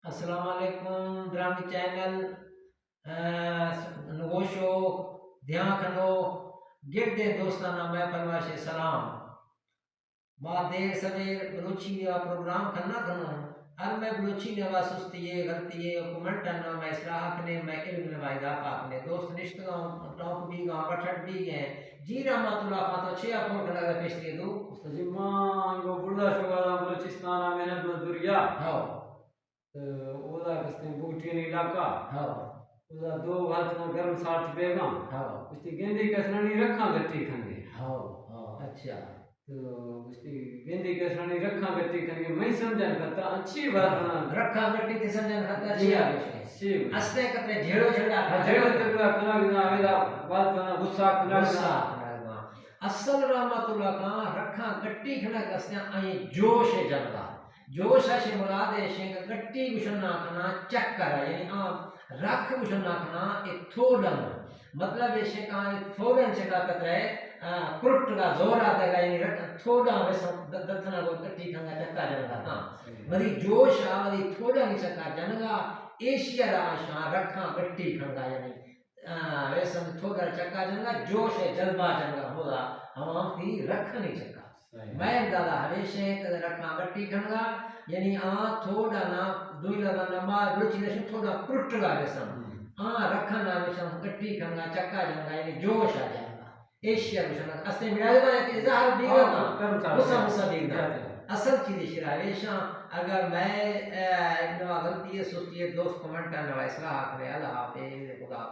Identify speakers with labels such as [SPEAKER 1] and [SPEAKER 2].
[SPEAKER 1] अस्सलाम वालेकुम ड्रामी चैनल नगोशो ध्यान खनो गिरदे दोस्ताना मैं परवाशे सलाम मां देर सवेर बलूची का प्रोग्राम करना खनो हर मैं बलूची ने वा सुस्ती है गलती है कमेंट ना मैं इस्लाह कने मैं इल्म ने वायदा पाकने दोस्त निश्त टॉप भी गा पठट भी है जी रहमतुल्लाह खा तो छे अपोर्ट लगा पेश दे दो
[SPEAKER 2] सजिमा यो बुल्ला शोगाला बलूचिस्तान में मजदूरिया
[SPEAKER 1] हाँ
[SPEAKER 2] ओदा कस्ते बूटियन इलाका
[SPEAKER 1] हाँ
[SPEAKER 2] ओदा दो हाथ में गर्म साठ बेगम
[SPEAKER 1] हाँ
[SPEAKER 2] उसकी गेंदी कसरनी रखा गट्टी खंगे
[SPEAKER 1] हाँ हाँ अच्छा
[SPEAKER 2] तो उसकी गेंदी कसरनी रखा गट्टी खंगे मैं समझन करता अच्छी बात ना
[SPEAKER 1] रखा गट्टी ते समझन खाता अच्छी आ गई
[SPEAKER 2] सी
[SPEAKER 1] अस्ते कते झेड़ो झेड़ा
[SPEAKER 2] जेड़ो तेरा कना बिना आवेदा बात कना गुस्सा कना
[SPEAKER 1] गुस्सा असल रहमतुल्लाह का रखा गट्टी खना कसने आई जोश है जनता जोश है मुराद है शेंग गट्टी गुशना खना चक्कर है यानी आ रख गुशना खना एक थोड़न मतलब ये शे का थोड़न से का कतरे क्रुट का जोर आता है यानी रख थोड़ा वैसा दत्तना को गट्टी खंगा चक्का जनगा हां मरी जोश आ मरी थोड़ा नहीं सका जनगा एशिया रा आशा रखा गट्टी खंगा यानी वैसे थोड़ा चक्का जनगा जोश है जज्बा जनगा होला हम भी रख नहीं सका मैं दादा हमेशा कदे रखा गट्टी खंगा यानी आ थोड़ा ना दुई लगा ना मार लुची ने थोड़ा क्रुट गा वैसा रखा ना वैसा गट्टी खंगा चक्का जनगा यानी जोश आ जाएगा एशिया विषय अस्ते मिलाए बा कि ज़ाहिर दीगा ना मुसा दीगा असल चीज शिरावेशा अगर मैं इतना गलती है सुस्ती है दोस्त कमेंट करना वैसा आखिर अल्लाह हाफिज़ खुदा